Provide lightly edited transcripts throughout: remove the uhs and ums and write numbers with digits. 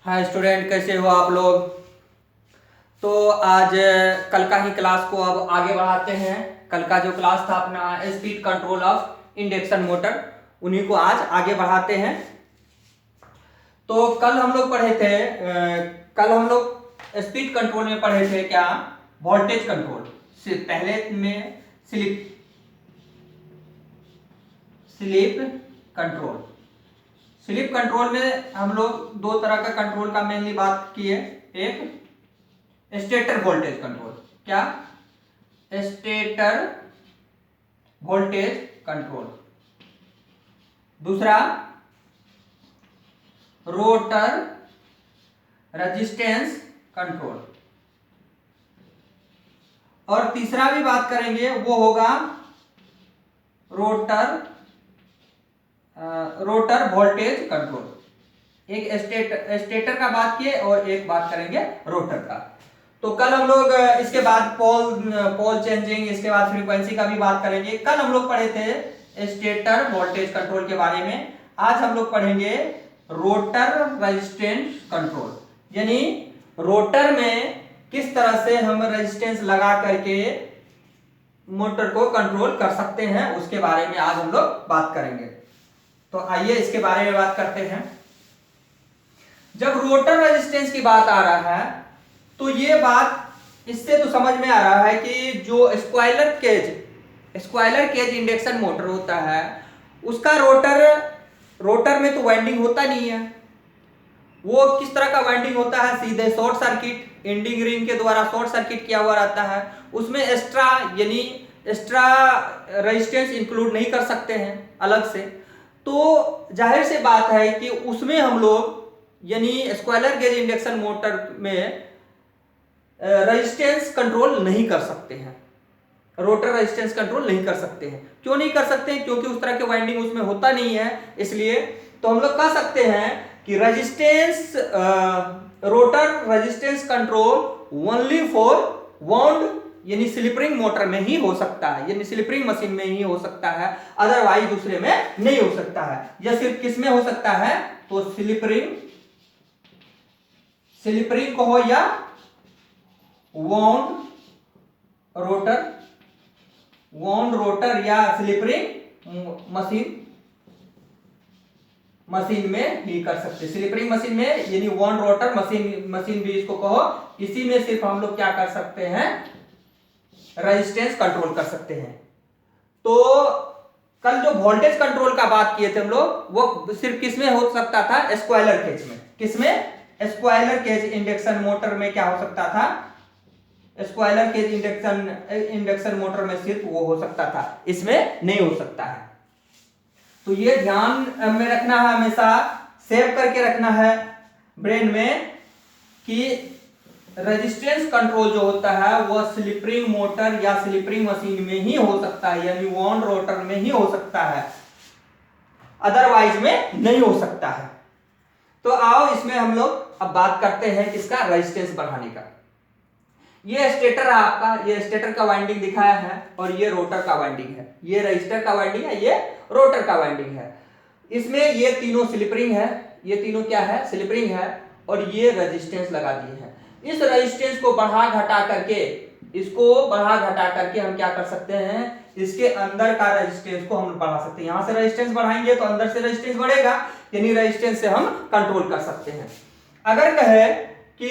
हाँ स्टूडेंट, कैसे हो आप लोग। तो आज कल का ही क्लास को अब आगे बढ़ाते हैं। कल का जो क्लास था अपना speed control of induction motor, उन्हीं को आज आगे बढ़ाते हैं। तो कल हम लोग पढ़े थे कल हम लोग स्पीड कंट्रोल में पढ़े थे क्या, वोल्टेज कंट्रोल। पहले में slip slip control. Slip control में हम लोग दो तरह का कंट्रोल का मेनली बात किए। एक स्टेटर वोल्टेज कंट्रोल, क्या स्टेटर वोल्टेज कंट्रोल। दूसरा रोटर रेजिस्टेंस कंट्रोल। और तीसरा भी बात करेंगे, वो होगा रोटर वोल्टेज कंट्रोल। एक स्टेटर का बात किए और एक बात करेंगे रोटर का। तो कल हम लोग इसके बाद पोल चेंजिंग, इसके बाद फ्रीक्वेंसी का भी बात करेंगे। कल हम लोग पढ़े थे स्टेटर वोल्टेज कंट्रोल के बारे में। आज हम लोग पढ़ेंगे रोटर रेजिस्टेंस कंट्रोल, यानी रोटर में किस तरह से हम रेजिस्टेंस लगा करके मोटर को कंट्रोल कर सकते हैं, उसके बारे में आज हम लोग बात करेंगे। तो आइए इसके बारे में बात करते हैं। जब रोटर रेजिस्टेंस की बात आ रहा है तो ये बात इससे तो समझ में आ रहा है कि जो स्क्वायलर केज इंडक्शन मोटर होता है, उसका रोटर में तो वाइंडिंग होता नहीं है। वो किस तरह का वाइंडिंग होता है, सीधे शॉर्ट सर्किट, एंडिंग रिंग के द्वारा शॉर्ट सर्किट किया हुआ रहता है। उसमें एक्स्ट्रा रेजिस्टेंस इंक्लूड नहीं कर सकते हैं अलग से। तो जाहिर से बात है कि उसमें हम लोग यानी स्क्वायलर गेज इंडक्शन मोटर में रेजिस्टेंस कंट्रोल नहीं कर सकते हैं, रोटर रेजिस्टेंस कंट्रोल नहीं कर सकते हैं। क्यों नहीं कर सकते हैं? क्योंकि उस तरह के वाइंडिंग उसमें होता नहीं है। इसलिए तो हम लोग कह सकते हैं कि rotor resistance control only for wound यानी स्लिप रिंग मोटर में ही हो सकता है, यानी स्लिप रिंग मशीन में ही हो सकता है, अदरवाइज दूसरे में नहीं हो सकता है। यह सिर्फ किस में हो सकता है? तो स्लिप रिंग को हो या वाउंड रोटर या स्लिप रिंग मशीन में ही कर सकते हैं। स्लिप रिंग मशीन में यानी वाउंड रोटर मशीन भी इसको कहो, इसी में सिर्फ हम लोग क्या कर सकते हैं, रेजिस्टेंस कंट्रोल कर सकते हैं। तो कल जो वोल्टेज कंट्रोल का बात किए थे हम लोग, वो सिर्फ किसमें हो सकता था? स्क्वायलर केज में। किसमें? स्क्वायलर केज इंडक्शन मोटर में क्या हो सकता था? स्क्वायलर केज इंडक्शन मोटर में सिर्फ वो हो सकता था, इसमें नहीं हो सकता है। तो ये ध्यान में रखना है, हमेशा सेव करके रखना है ब्रेन में कि रेजिस्टेंस कंट्रोल जो होता है वो स्लिप रिंग मोटर या स्लिप रिंग मशीन में ही हो सकता है, यानी वाउंड रोटर में ही हो सकता है, अदरवाइज में नहीं हो सकता है। तो आओ इसमें हम लोग अब बात करते हैं किसका, रेजिस्टेंस बढ़ाने का। ये स्टेटर है आपका, ये स्टेटर का वाइंडिंग दिखाया है और ये रोटर का वाइंडिंग है। ये रजिस्टर का वाइंडिंग है, ये रोटर का वाइंडिंग है। इसमें ये तीनों स्लिप रिंग है, ये तीनों क्या है? स्लिप रिंग है। और ये रेजिस्टेंस लगा दिए हैं। इस रेजिस्टेंस को बढ़ा घटा करके हम क्या कर सकते हैं, इसके अंदर का रेजिस्टेंस को हम बढ़ा सकते हैं। यहां से रेजिस्टेंस बढ़ाएंगे तो अंदर से रेजिस्टेंस बढ़ेगा, यानी रेजिस्टेंस से हम कंट्रोल कर सकते हैं। अगर कहे कि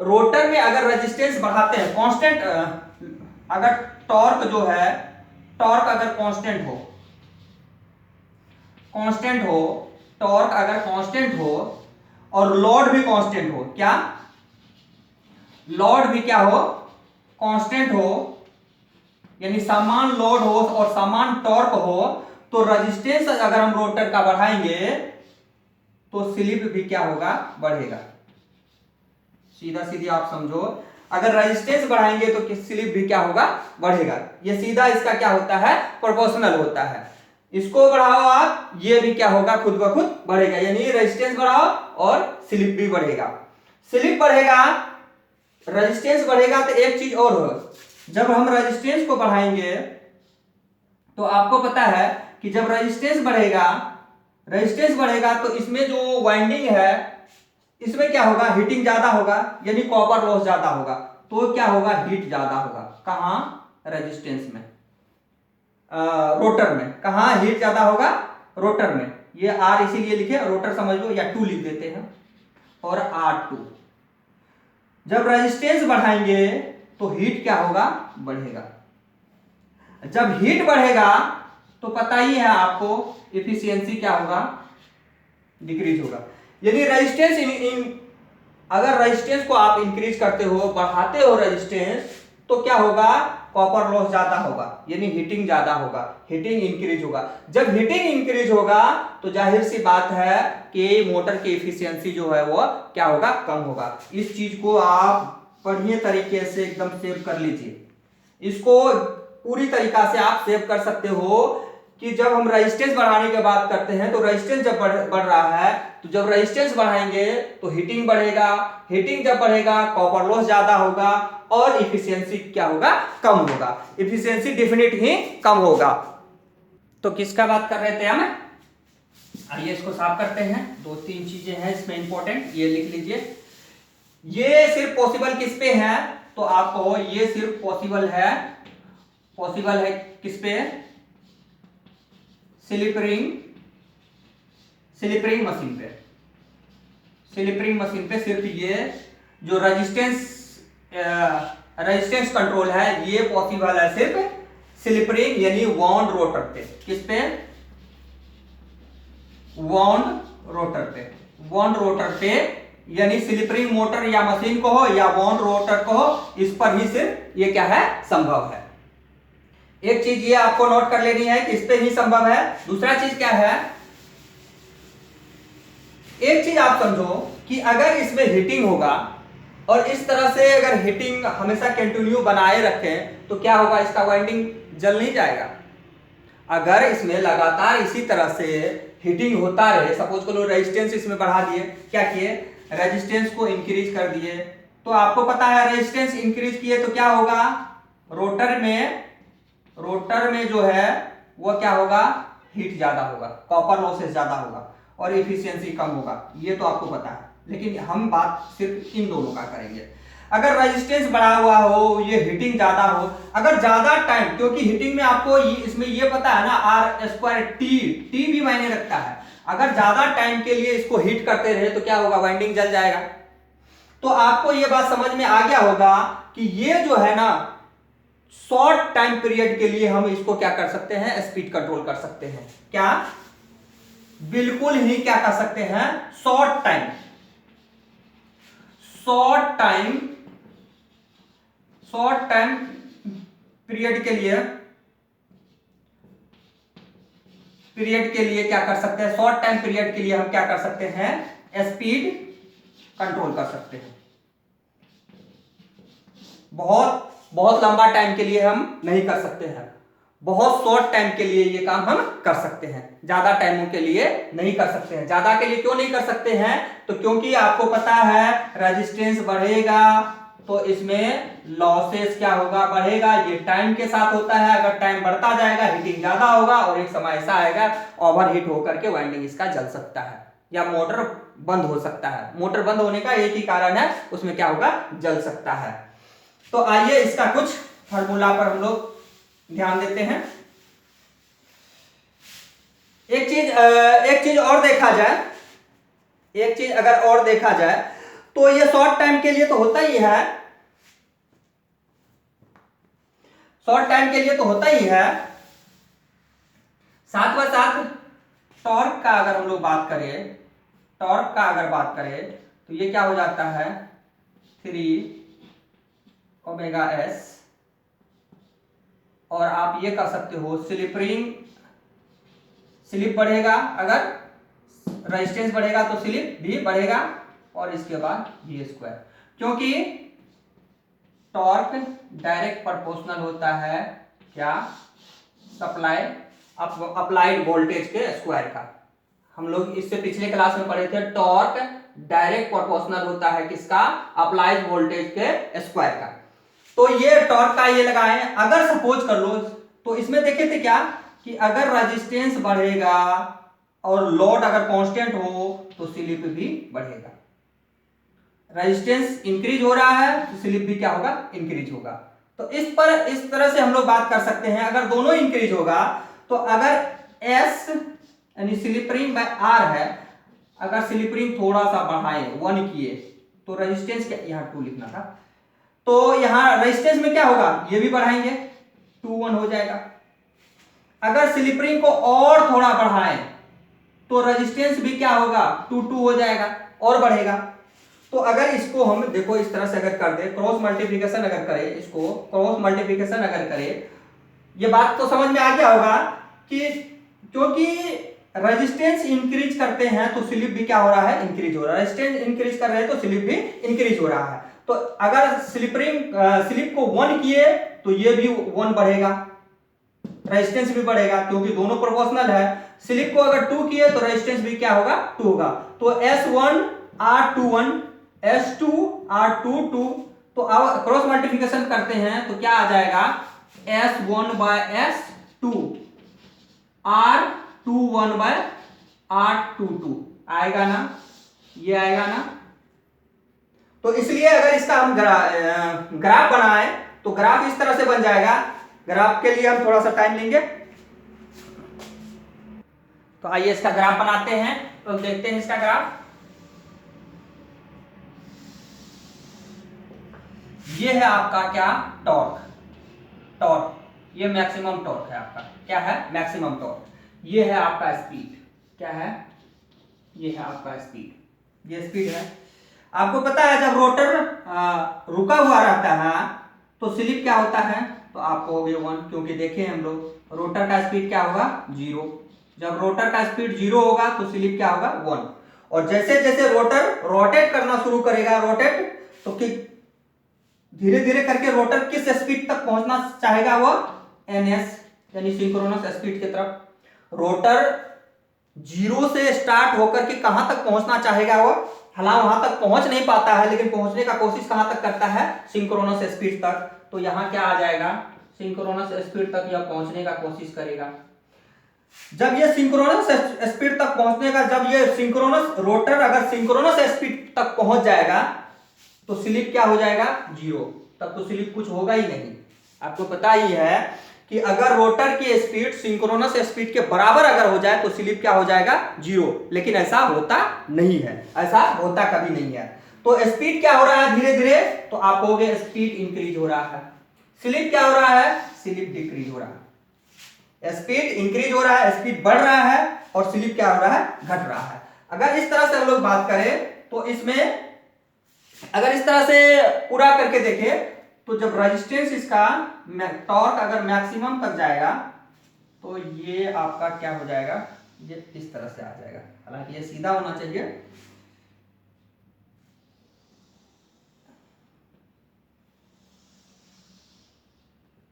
रोटर में अगर रेजिस्टेंस बढ़ाते हैं कांस्टेंट, अगर टॉर्क अगर टॉर्क अगर कांस्टेंट हो और लोड भी कांस्टेंट हो, क्या लोड भी क्या हो? कांस्टेंट हो, यानी समान लोड हो और समान टॉर्क हो, तो रेजिस्टेंस अगर हम रोटर का बढ़ाएंगे तो स्लिप भी क्या होगा? बढ़ेगा। सीधा सीधी आप समझो, अगर रेजिस्टेंस बढ़ाएंगे तो स्लिप भी क्या होगा? बढ़ेगा। ये सीधा इसका क्या होता है? प्रोपोर्शनल होता है। इसको बढ़ाओ आप, ये भी क्या होगा? खुद ब खुद बढ़ेगा, यानी रेजिस्टेंस बढ़ाओ और स्लिप भी बढ़ेगा। स्लिप बढ़ेगा, रेजिस्टेंस बढ़ेगा तो एक चीज और हो, जब हम रेजिस्टेंस को बढ़ाएंगे तो आपको पता है कि जब रेजिस्टेंस बढ़ेगा तो इसमें जो वाइंडिंग है इसमें क्या होगा, हीटिंग ज्यादा होगा यानी कॉपर लॉस ज्यादा होगा, तो क्या होगा, हीट ज्यादा होगा। कहां, रेजिस्टेंस में, रोटर में। कहां हीट ज्यादा होगा, रोटर में। ये आर इसीलिए लिखे, रोटर समझ लो, या 2 लिख देते हैं, और R2। जब रेजिस्टेंस बढ़ाएंगे तो हीट क्या होगा, बढ़ेगा। जब हीट बढ़ेगा तो पता ही है आपको, एफिशिएंसी क्या होगा, डिक्रीज होगा। यदि रेजिस्टेंस अगर रेजिस्टेंस को आप इंक्रीज करते हो, बढ़ाते हो रेजिस्टेंस, तो क्या होगा, कॉपर लॉस ज्यादा होगा यानी हीटिंग ज्यादा होगा, हीटिंग इंक्रीज होगा। जब हीटिंग इंक्रीज होगा तो जाहिर सी बात है कि मोटर की एफिशिएंसी जो है वो क्या होगा, कम होगा। इस चीज को आप बढ़िया तरीके से एकदम सेव कर लीजिए। इसको पूरी तरीका से आप सेव कर सकते हो कि जब हम रेजिस्टेंस बढ़ाने की बात करते हैं तो रेजिस्टेंस जब बढ़ रहा है, तो जब रेजिस्टेंस बढ़ाएंगे तो हीटिंग बढ़ेगा, हीटिंग जब बढ़ेगा कॉपर लॉस ज्यादा होगा, और इफिशियंसी क्या होगा, कम होगा। इफिशियंसी डेफिनेट ही कम होगा। तो किसका बात कर रहे थे हम, आइए इसको साफ करते हैं। 2-3 चीजें हैं इसमें इंपॉर्टेंट, ये लिख लीजिए। ये सिर्फ पॉसिबल किस पे है, तो आप कहो ये सिर्फ पॉसिबल है किस पे, स्लिप रिंग मशीन पे। स्लिप रिंग मशीन पे सिर्फ ये जो रेजिस्टेंस कंट्रोल है ये पॉसिबल है सिर्फ स्लिप रिंग यानी वाउंड रोटर पे। किस पे, वाउंड रोटर पे यानी स्लिप रिंग मोटर या मशीन को हो या वाउंड रोटर को हो, इस पर ही सिर्फ ये क्या है, संभव है। एक चीज ये आपको नोट कर लेनी है कि इस पे ही संभव है। दूसरा चीज क्या है, एक चीज आप समझो कि अगर इसमें हीटिंग होगा और इस तरह से अगर हीटिंग हमेशा कंटिन्यू बनाए रखें तो क्या होगा, इसका वाइंडिंग जल नहीं जाएगा। अगर इसमें लगातार इसी तरह से हीटिंग होता रहे, सपोज करो रेजिस्टेंस इसमें बढ़ा दिए, क्या किए, रेजिस्टेंस को इंक्रीज कर दिए, तो आपको पता है रेजिस्टेंस इंक्रीज किए तो क्या होगा, रोटर में जो है वो क्या होगा, हीट ज्यादा होगा, कॉपर लॉसेस ज्यादा होगा और एफिशिएंसी कम होगा। ये तो आपको पता है, लेकिन हम बात सिर्फ इन दोनों का करेंगे। अगर रेजिस्टेंस बढ़ा हुआ हो, ये हीटिंग ज्यादा हो, अगर ज्यादा टाइम, क्योंकि हीटिंग में आपको इसमें ये पता है ना, आर स्क्वायर टी भी मायने रखता है। अगर ज्यादा टाइम के लिए इसको हीट करते रहे तो क्या होगा, वाइंडिंग जल जाएगा। तो आपको ये बात समझ में आ गया होगा कि ये जो है ना, शॉर्ट टाइम पीरियड के लिए हम इसको क्या कर सकते हैं, स्पीड कंट्रोल कर सकते हैं। क्या, बिल्कुल ही क्या कर सकते हैं, शॉर्ट टाइम पीरियड के लिए क्या कर सकते हैं, शॉर्ट टाइम पीरियड के लिए हम क्या कर सकते हैं, स्पीड कंट्रोल कर सकते हैं। बहुत लंबा टाइम के लिए हम नहीं कर सकते हैं, बहुत शॉर्ट टाइम के लिए ये काम हम कर सकते हैं, ज्यादा टाइमों के लिए नहीं कर सकते हैं। ज्यादा के लिए क्यों नहीं कर सकते हैं, तो क्योंकि आपको पता है रेजिस्टेंस बढ़ेगा तो इसमें लॉसेस क्या होगा, बढ़ेगा। ये टाइम के साथ होता है, अगर टाइम बढ़ता जाएगा हीटिंग ज्यादा होगा और एक समय ऐसा आएगा ओवरहीट होकर के वाइंडिंग इसका जल सकता है या मोटर बंद हो सकता है। मोटर बंद होने का एक ही कारण है, उसमें क्या होगा, जल सकता है। तो आइए इसका कुछ फार्मूला पर हम लोग ध्यान देते हैं। एक चीज और देखा जाए, एक चीज अगर और देखा जाए तो ये शॉर्ट टाइम के लिए तो होता ही है, शॉर्ट टाइम के लिए तो होता ही है, साथ में साथ टॉर्क का अगर हम लोग बात करें, टॉर्क का अगर बात करें तो ये क्या हो जाता है, 3 ओमेगा एस। और आप ये कर सकते हो स्लिप बढ़ेगा, अगर रेजिस्टेंस बढ़ेगा तो स्लिप भी बढ़ेगा, और इसके बाद v स्क्वायर, क्योंकि टॉर्क डायरेक्ट प्रोपोर्शनल होता है क्या, अप्लाइड वोल्टेज के स्क्वायर का। हम लोग इससे पिछले क्लास में पढ़े थे, टॉर्क डायरेक्ट प्रोपोर्शनल होता है किसका, अप्लाइड वोल्टेज के स्क्वायर का। तो ये टॉर्क का ये लगाए, अगर सपोज कर लो तो इसमें देखे थे क्या कि अगर रेजिस्टेंस बढ़ेगा और लोड अगर कांस्टेंट हो तो स्लिप भी बढ़ेगा। रेजिस्टेंस इंक्रीज हो रहा है तो स्लिप भी क्या होगा, इंक्रीज होगा। तो इस तरह से हम लोग बात कर सकते हैं। अगर दोनों इंक्रीज होगा तो अगर S यानी स्लिप रिंग बाय R है, अगर स्लिप रिंग थोड़ा सा बढ़ाए 1 किए तो रेजिस्टेंस क्या, यहाँ 2 लिखना था, तो यहाँ रेजिस्टेंस में क्या होगा, ये भी बढ़ाएंगे 2 1 हो जाएगा। अगर स्लिप रिंग को और थोड़ा बढ़ाएं तो रेजिस्टेंस भी क्या होगा, 2 2 हो जाएगा और बढ़ेगा। तो अगर इसको हम देखो इस तरह से अगर कर दे, क्रॉस मल्टीप्लिकेशन अगर करें, इसको क्रॉस मल्टीप्लिकेशन अगर करें, ये बात तो समझ में आ गया होगा कि क्योंकि रेजिस्टेंस इंक्रीज करते हैं तो स्लिप भी क्या हो रहा है, इंक्रीज हो रहा है। रेजिस्टेंस इंक्रीज कर रहे हैं तो स्लिप भी इंक्रीज हो रहा है। तो अगर स्लिप को 1 किए तो ये भी 1 बढ़ेगा, रेजिस्टेंस भी बढ़ेगा क्योंकि दोनों प्रोपोर्शनल है। स्लिप को अगर 2 किए तो रेजिस्टेंस भी क्या होगा, 2 होगा। तो S1 R21 S2 R22, तो अब क्रॉस मल्टीप्लिकेशन करते हैं तो क्या आ जाएगा, S1 bye S2 R21 bye R22 आएगा ना, ये आएगा ना। तो इसलिए अगर इसका हम ग्राफ बनाए तो ग्राफ इस तरह से बन जाएगा। ग्राफ के लिए हम थोड़ा सा टाइम लेंगे, तो आइए इसका ग्राफ बनाते हैं। तो देखते हैं इसका ग्राफ। ये है आपका क्या, टॉर्क, ये मैक्सिमम टॉर्क है आपका, क्या है, मैक्सिमम टॉर्क। ये है आपका स्पीड, क्या है, ये है आपका स्पीड, ये स्पीड है। आपको पता है जब रोटर रुका हुआ रहता है तो स्लिप क्या होता है, तो आप कहोगे 1, क्योंकि देखें हम लोग रोटर का स्पीड क्या होगा, 0। जब रोटर का स्पीड 0 होगा तो स्लिप क्या होगा, 1। और जैसे जैसे रोटर रोटेट करना शुरू करेगा, तो धीरे धीरे करके रोटर किस स्पीड तक पहुंचना चाहेगा, वो ns यानी सिंक्रोनस स्पीड की तरफ। रोटर 0 से स्टार्ट होकर के कहां तक पहुंचना चाहेगा, वो हालांकि वहां तक पहुंच नहीं पाता है, लेकिन पहुंचने का कोशिश कहां तक करता है, सिंक्रोनस स्पीड तक। तो यहां क्या आ जाएगा, सिंक्रोनस स्पीड तक यह पहुंचने का कोशिश करेगा। जब ये सिंक्रोनस स्पीड तक पहुंचने का, जब ये सिंक्रोनस रोटर अगर सिंक्रोनस स्पीड तक पहुंच जाएगा तो स्लिप क्या हो जाएगा, 0। तब तो स्लिप कुछ होगा ही नहीं। आपको पता ही है कि अगर रोटर की स्पीड सिंक्रोनस स्पीड के बराबर अगर हो जाए तो स्लिप क्या हो जाएगा, 0। लेकिन ऐसा होता नहीं है, ऐसा होता कभी नहीं है। तो स्पीड क्या हो रहा है धीरे धीरे, तो आप कहोगे स्पीड इंक्रीज हो रहा है। स्लिप क्या हो रहा है, स्लिप डिक्रीज हो रहा है। स्पीड इंक्रीज हो रहा है, स्पीड बढ़ रहा है, और स्लिप क्या हो रहा है, घट रहा है। अगर इस तरह से हम लोग बात करें तो इसमें अगर इस तरह से पूरा करके देखें तो जब रेजिस्टेंस इसका टॉर्क अगर मैक्सिमम तक जाएगा तो ये आपका क्या हो जाएगा, ये इस तरह से आ जाएगा। हालांकि ये सीधा होना चाहिए,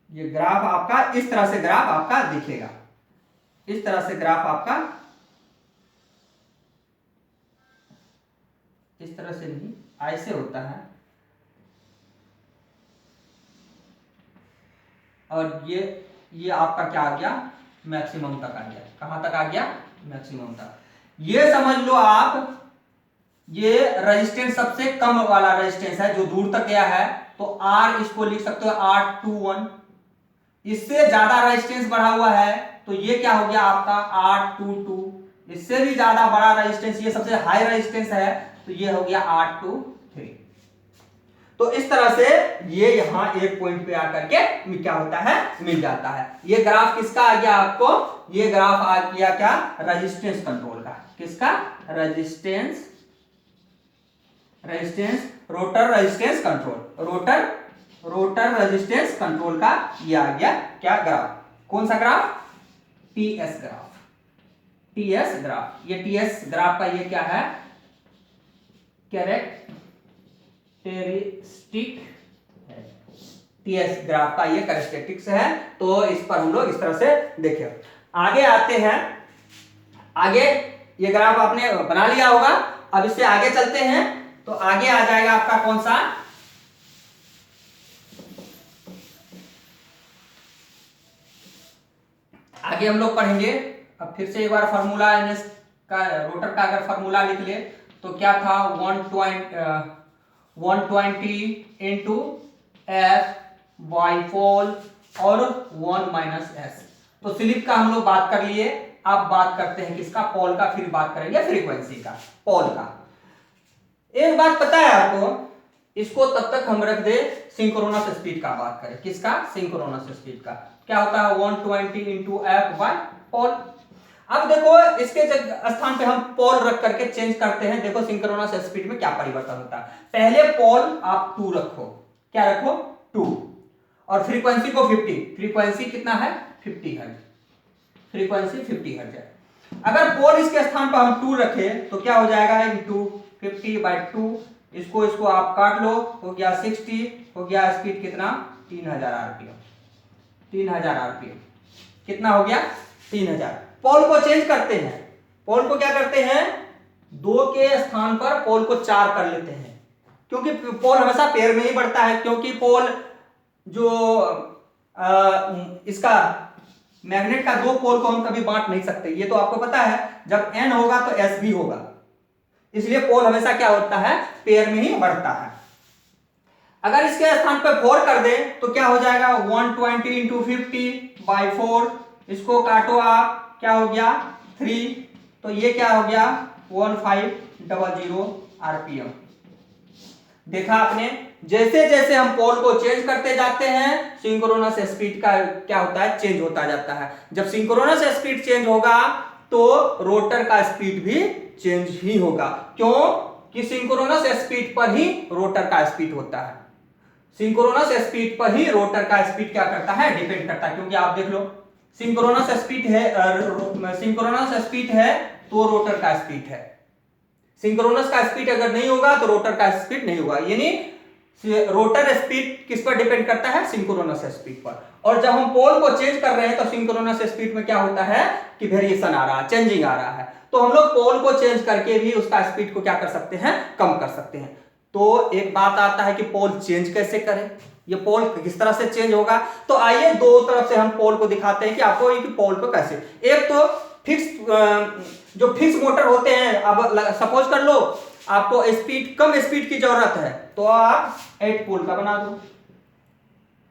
ये ग्राफ आपका इस तरह से ग्राफ आपका दिखेगा, इस तरह से ग्राफ आपका, इस तरह से नहीं, ऐसे होता है। और ये आपका क्या आ गया, मैक्सिमम तक आ गया। कहां तक आ गया, मैक्सिमम तक। ये समझ लो आप, ये रेजिस्टेंस सबसे कम वाला रेजिस्टेंस है जो दूर तक गया है, तो R इसको लिख सकते हो R21। इससे ज्यादा रेजिस्टेंस बढ़ा हुआ है तो ये क्या हो गया आपका R22। इससे भी ज्यादा बड़ा रेजिस्टेंस, ये सबसे हाई रेजिस्टेंस है, तो ये हो गया R23। तो इस तरह से ये यहां एक पॉइंट पे आकर के क्या होता है, मिल जाता है। ये ग्राफ किसका आ गया आपको, ये ग्राफ आ गया क्या, रेजिस्टेंस कंट्रोल का। किसका, resistance rotor resistance control, rotor resistance control का ये आ गया क्या, ग्राफ। कौन सा graph, TS graph, TS graph. ये टीएस ग्राफ का ये क्या है, कैरेक्टरिस्टिक है। टीएस ग्राफ का ये कैरेक्टरिस्टिक्स है। तो इस पर हम लोग इस तरह से देखें। आगे आते हैं, आगे ये ग्राफ आपने बना लिया होगा। अब इससे आगे चलते हैं, तो आगे आ जाएगा आपका कौन सा, आगे हम लोग पढ़ेंगे। अब फिर से एक बार फार्मूला एनएस का, रोटर का अगर फार्मूला लिख ले तो क्या था, 1 120 इंटू एफ बाई पोल और 1 माइनस एस। तो स्लिप का हम लोग बात कर लिए, अब बात करते हैं किसका, पोल का, फिर बात करेंगे फ्रीक्वेंसी का, पोल का। एक बात पता है आपको, इसको तब तक हम रख दे सिंक्रोनस स्पीड का बात करें, किसका, सिंक्रोनस स्पीड का। क्या होता है 120 इंटू एफ बाई पोल। अब देखो इसके स्थान पे हम पोल रख करके चेंज करते हैं, देखो सिंक्रोनस स्पीड में क्या परिवर्तन होता है। पहले पोल आप 2 रखो, क्या रखो 2, और फ्रीक्वेंसी को 50, फ्रीक्वेंसी कितना है 50 हर्ट्ज, फ्रीक्वेंसी 50 हर्ट्ज है। अगर पोल इसके स्थान पर हम 2 रखे तो क्या हो जाएगा, इंटू 50/2, इसको आप काट लो, हो गया 60, हो गया स्पीड कितना 3000 आरपीएम, 3000 आरपीएम, कितना हो गया 3000। पोल को चेंज करते हैं, पोल को क्या करते हैं 2 के स्थान पर पोल को 4 कर लेते हैं, क्योंकि पोल हमेशा पेयर में ही बढ़ता है, क्योंकि पोल जो इसका मैग्नेट का 2 पोल को हम कभी बांट नहीं सकते, ये तो आपको पता है, जब n होगा तो s भी होगा, इसलिए पोल हमेशा क्या होता है, पेयर में ही बढ़ता है। अगर इसके स्थान पर 4 कर दे तो क्या हो जाएगा 120 इंटू 50/4, इसको काटो आप, क्या हो गया 3, तो ये क्या हो गया 1500 आरपीएम। देखा आपने, जैसे जैसे हम पोल को चेंज करते जाते हैं सिंक्रोनस स्पीड का क्या होता है, चेंज होता जाता है। जब सिंक्रोनस स्पीड चेंज होगा तो रोटर का स्पीड भी चेंज ही होगा, क्यों कि सिंक्रोनस स्पीड पर ही रोटर का स्पीड होता है, सिंक्रोनस स्पीड पर ही रोटर का स्पीड क्या करता है, डिपेंड करता है। क्योंकि आप देख लो सिंक्रोनस स्पीड है, सिंक्रोनस स्पीड है तो रोटर का स्पीड है, सिंक्रोनस का स्पीड अगर नहीं होगा तो रोटर का स्पीड नहीं होगा, यानी रोटर स्पीड किस पर डिपेंड करता है, सिंक्रोनस स्पीड पर। और जब हम पोल को चेंज कर रहे हैं तो सिंक्रोनस स्पीड में क्या होता है कि वेरिएशन आ रहा है, चेंजिंग आ रहा है, तो हम लोग पोल को चेंज करके भी उसका स्पीड को क्या कर सकते हैं, कम कर सकते हैं। तो एक बात आता है कि पोल चेंज कैसे करें, ये पोल किस तरह से चेंज होगा। तो आइए दो तरफ से हम पोल को दिखाते हैं कि आपको ये पोल को कैसे, एक तो फिक्स जो फिक्स मोटर होते हैं, अब सपोज कर लो आपको स्पीड कम स्पीड की जरूरत है तो आप 8 पोल का बना दो,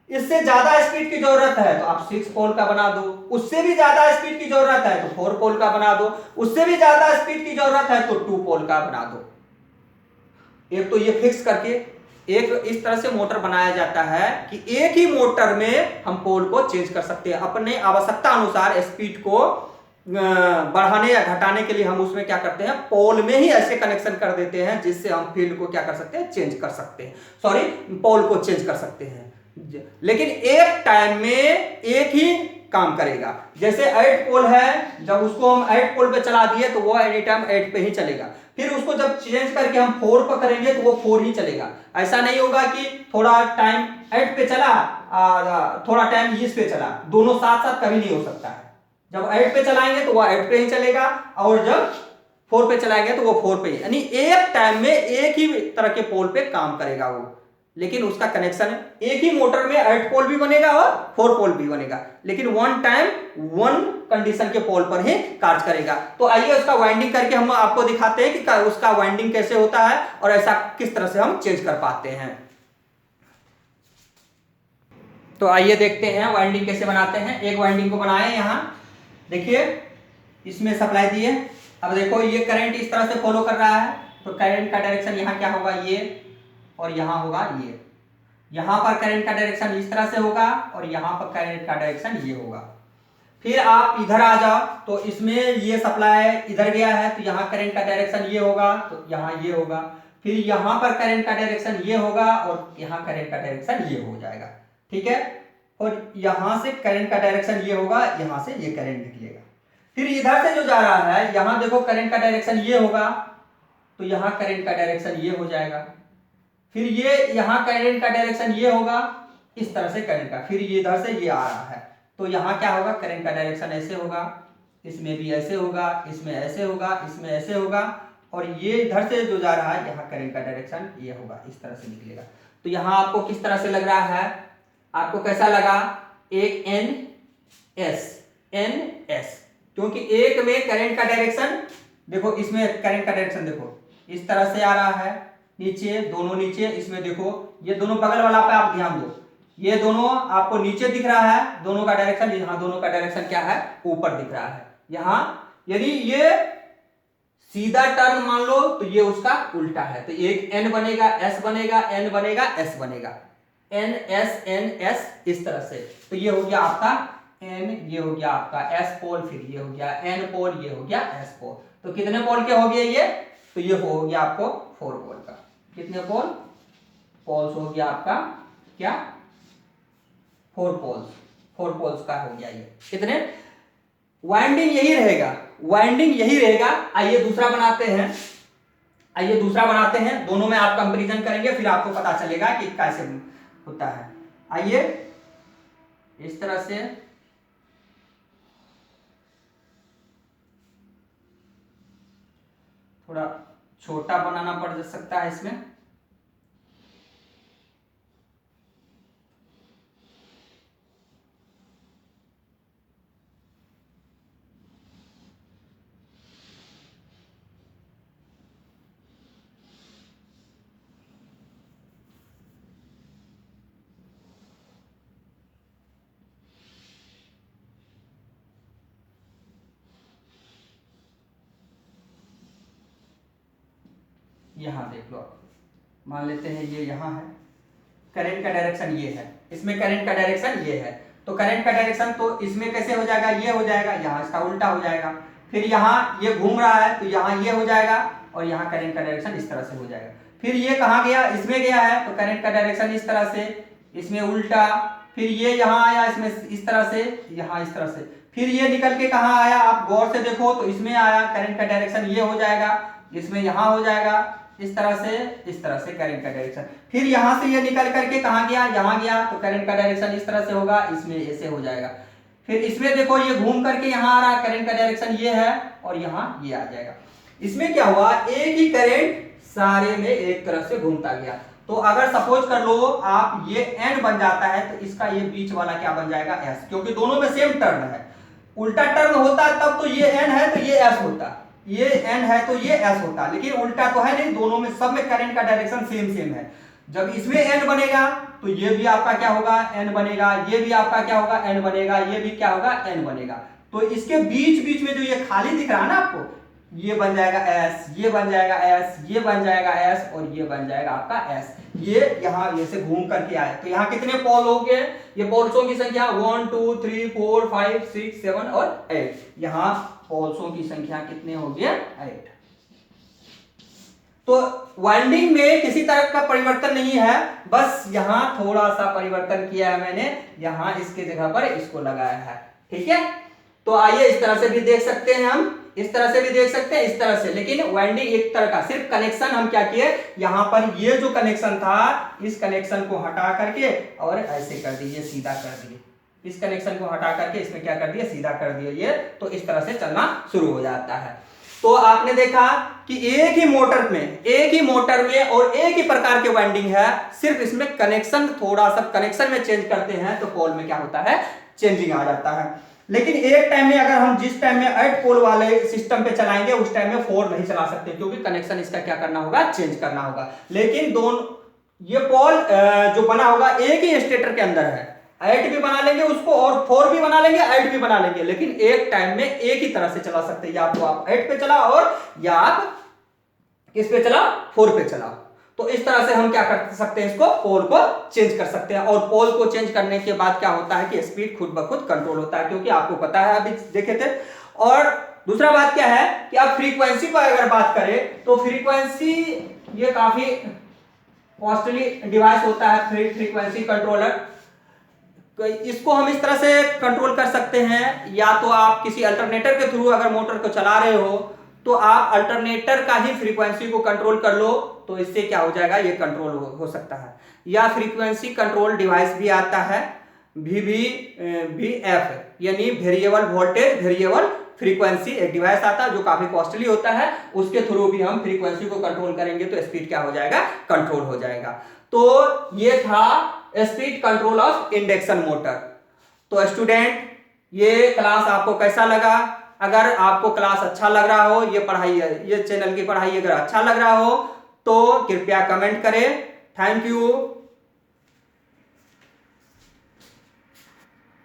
इससे ज्यादा स्पीड की जरूरत है तो आप 6 पोल का बना दो, उससे भी ज्यादा स्पीड की जरूरत है तो 4 पोल का बना दो, उससे भी ज्यादा स्पीड की जरूरत है तो 2 पोल का बना दो। एक तो ये फिक्स करके एक इस तरह से मोटर बनाया जाता है कि एक ही मोटर में हम पोल को चेंज कर सकते हैं, अपने आवश्यकता अनुसार स्पीड को बढ़ाने या घटाने के लिए हम उसमें क्या करते हैं, पोल में ही ऐसे कनेक्शन कर देते हैं जिससे हम फील्ड को क्या कर सकते हैं, चेंज कर सकते हैं, सॉरी पोल को चेंज कर सकते हैं, लेकिन एक टाइम में एक ही काम करेगा। जैसे 8 पोल है, जब उसको हम 8 पोल पे चला दिए तो वो एनी टाइम 8 पे ही चलेगा, फिर उसको जब चेंज करके हम 4 पर करेंगे तो वो 4 ही चलेगा। ऐसा नहीं होगा कि थोड़ा टाइम 8 पे चला थोड़ा टाइम इस पे चला, दोनों साथ साथ कभी नहीं हो सकता है। जब 8 पे चलाएंगे तो वो 8 पे ही चलेगा और जब 4 पे चलाएंगे तो वो 4 पे ही, यानी एक टाइम में एक ही तरह के पोल पे काम करेगा वो, लेकिन उसका कनेक्शन एक ही मोटर में 8 पोल भी बनेगा और 4 पोल भी बनेगा, लेकिन वन टाइम वन कंडीशन के पोल पर ही कार्य करेगा। तो आइए उसका वाइंडिंग करके हम आपको दिखाते हैं कि उसका वाइंडिंग कैसे होता है और ऐसा किस तरह से हम चेंज कर पाते हैं। तो आइए देखते हैं वाइंडिंग कैसे बनाते हैं। एक वाइंडिंग को बनाए, यहां देखिए इसमें सप्लाई दिए, अब देखो ये करंट इस तरह से फॉलो कर रहा है, तो करंट का डायरेक्शन यहाँ क्या होगा, ये, और यहाँ होगा ये, यहाँ पर करंट का डायरेक्शन इस तरह से होगा और यहाँ पर करंट का डायरेक्शन ये होगा। फिर आप इधर आ जाओ तो इसमें ये सप्लाई इधर गया है तो यहाँ करंट का डायरेक्शन ये होगा तो यहाँ ये होगा, फिर यहाँ पर करंट का डायरेक्शन ये होगा और यहाँ करंट का डायरेक्शन ये हो जाएगा, ठीक है। और यहाँ से करंट का डायरेक्शन ये होगा, यहाँ से ये करंट निकलेगा। फिर इधर से जो जा रहा है, यहाँ देखो करंट का डायरेक्शन ये होगा तो यहाँ करंट का डायरेक्शन ये हो जाएगा, फिर ये यहाँ करंट का डायरेक्शन ये होगा, इस तरह से करंट का, फिर ये इधर से ये आ रहा है तो यहाँ क्या होगा, करंट का डायरेक्शन ऐसे होगा, इसमें भी ऐसे होगा, इसमें ऐसे होगा, इसमें ऐसे होगा, और ये इधर से जो जा रहा है यहाँ करंट का डायरेक्शन ये होगा, इस तरह से निकलेगा। तो यहाँ आपको किस तरह से लग रहा है, आपको कैसा लगा, एक एन एस, क्योंकि एक में करंट का डायरेक्शन देखो, इसमें करंट का डायरेक्शन देखो इस तरह से आ रहा है, नीचे, दोनों नीचे। इसमें देखो ये दोनों बगल वाला पे आप ध्यान दो, ये दोनों आपको नीचे दिख रहा है, दोनों का डायरेक्शन, यहाँ दोनों का डायरेक्शन क्या है, ऊपर दिख रहा है। यहाँ यदि ये सीधा टर्न मान लो तो ये उसका उल्टा है, तो एक एन बनेगा, एस बनेगा, एन बनेगा, एस बनेगा, एन एस इस तरह से। तो ये हो गया आपका एन, ये हो गया आपका एस पोल, फिर ये हो गया एन पोल, ये हो गया एस पोल। तो कितने पोल के हो गए ये, तो ये हो गया आपको 4 पोल का। कितने पोल, पोल्स हो गया आपका क्या, 4 पोल्स, 4 पोल्स का हो गया ये। कितने, वाइंडिंग यही रहेगा, वाइंडिंग यही रहेगा। आइए दूसरा बनाते हैं, आइए दूसरा बनाते हैं, दोनों में आप कंपैरिजन करेंगे, फिर आपको पता चलेगा कि कैसे होता है। आइए इस तरह से थोड़ा छोटा बनाना पड़ सकता है इसमें। यहां देख लो, मान लेते हैं ये यहां है, करंट का डायरेक्शन ये है, इसमें करंट का डायरेक्शन ये है, तो करंट का डायरेक्शन तो इसमें कैसे हो जाएगा, ये हो जाएगा, यहाँ इसका उल्टा हो जाएगा। फिर यहाँ ये घूम रहा है तो यहाँ ये हो जाएगा, और यहाँ करंट का डायरेक्शन इस तरह से हो जाएगा। फिर ये कहाँ गया, इसमें गया है, तो करंट का डायरेक्शन इस तरह से, इसमें उल्टा। फिर ये यहाँ आया, इसमें इस तरह से, यहाँ इस तरह से। फिर ये निकल के कहाँ आया, आप गौर से देखो तो इसमें आया, करंट का डायरेक्शन ये हो जाएगा, इसमें यहाँ हो जाएगा, इस तरह से करंट का डायरेक्शन। फिर यहां से ये निकल करके कहां गया, यहां गया, तो करंट का डायरेक्शन इस तरह से होगा, इसमें ऐसे हो जाएगा। फिर इसमें देखो ये घूम करके यहां आ रहा, करंट का डायरेक्शन ये है, और यहां ये आ जाएगा। इसमें क्या हुआ, एक ही करंट सारे में एक तरफ से घूमता गया। तो अगर सपोज कर लो आप ये एन बन जाता है, तो इसका ये बीच वाला क्या बन जाएगा, एस, क्योंकि दोनों में सेम टर्न है। उल्टा टर्न होता तब तो ये एन है तो ये एस होता, ये एन है तो ये एस होता, लेकिन उल्टा तो है नहीं, दोनों में सब में करंट का डायरेक्शन सेम सेम है। जब इसमें एन बनेगा तो ये भी आपका क्या होगा, एन बनेगा, ये भी आपका क्या होगा, एन बनेगा, ये भी क्या होगा, एन बनेगा। तो इसके बीच बीच में जो ये खाली दिख रहा है ना आपको, ये बन जाएगा एस, ये बन जाएगा एस, ये बन जाएगा एस, और ये बन जाएगा आपका एस। ये यहाँ ये से घूम करके आए, तो यहाँ कितने पोल हो गए, ये पोल्सों की संख्या 1 2 3 4 5 6 7 और 8। यहाँ पोल्सों की संख्या कितने हो गए, 8। तो वाइंडिंग में किसी तरह का परिवर्तन नहीं है, बस यहां थोड़ा सा परिवर्तन किया है मैंने, यहां इसके जगह पर इसको लगाया है। ठीक है, तो आइए इस तरह से भी देख सकते हैं, हम इस तरह से भी देख सकते हैं, इस तरह से। लेकिन वाइंडिंग एक तरह का, सिर्फ कनेक्शन हम क्या किए, यहां पर ये जो कनेक्शन था, इस कनेक्शन को हटा करके और ऐसे कर दिए, सीधा कर दिए। इस कनेक्शन को हटा करके इसमें क्या कर दिया, सीधा कर दिया ये, तो इस तरह से चलना शुरू हो जाता है। तो आपने देखा कि एक ही मोटर में और एक ही प्रकार के वाइंडिंग है, सिर्फ इसमें कनेक्शन थोड़ा सा कनेक्शन में चेंज करते हैं तो पोल में क्या होता है, चेंजिंग आ जाता है। लेकिन एक टाइम में अगर हम जिस टाइम में 8 पोल वाले सिस्टम पे चलाएंगे, उस टाइम में 4 नहीं चला सकते, क्योंकि कनेक्शन इसका क्या करना होगा, चेंज करना होगा। लेकिन दोनों ये पोल जो बना होगा एक ही स्टेटर के अंदर है, 8 भी बना लेंगे उसको और 4 भी बना लेंगे, 8 भी बना लेंगे, लेकिन एक टाइम में एक ही तरह से चला सकते हैं, या तो आप 8 पे चलाओ और या आप किस पे चलाओ, 4 पे चलाओ। तो इस तरह से हम क्या कर सकते हैं, इसको पोल को चेंज कर सकते हैं। और पोल को चेंज करने के बाद क्या होता है कि स्पीड खुद ब खुद कंट्रोल होता है, क्योंकि आपको पता है, अभी देखे थे। और दूसरा बात क्या है कि आप फ्रीक्वेंसी पर अगर बात करें तो फ्रीक्वेंसी ये काफी कॉस्टली डिवाइस होता है, फ्रीक्वेंसी कंट्रोलर। इसको हम इस तरह से कंट्रोल कर सकते हैं, या तो आप किसी अल्टरनेटर के थ्रू अगर मोटर को चला रहे हो तो आप अल्टरनेटर का ही फ्रीक्वेंसी को कंट्रोल कर लो, तो इससे क्या हो जाएगा, ये कंट्रोल हो सकता है। या फ्रीक्वेंसी कंट्रोल डिवाइस भी आता है, VVF, यानी वेरिएबल वोल्टेज वेरिएबल फ्रीक्वेंसी, एक डिवाइस आता है जो काफी कॉस्टली होता है, उसके थ्रू भी हम फ्रीक्वेंसी को कंट्रोल करेंगे तो स्पीड क्या हो जाएगा, कंट्रोल हो जाएगा। तो ये था speed control of induction motor. तो स्टूडेंट, ये क्लास आपको कैसा लगा? अगर आपको क्लास अच्छा लग रहा हो, ये पढ़ाई, ये चैनल की पढ़ाई अगर अच्छा लग रहा हो तो कृपया कमेंट करें। Thank you.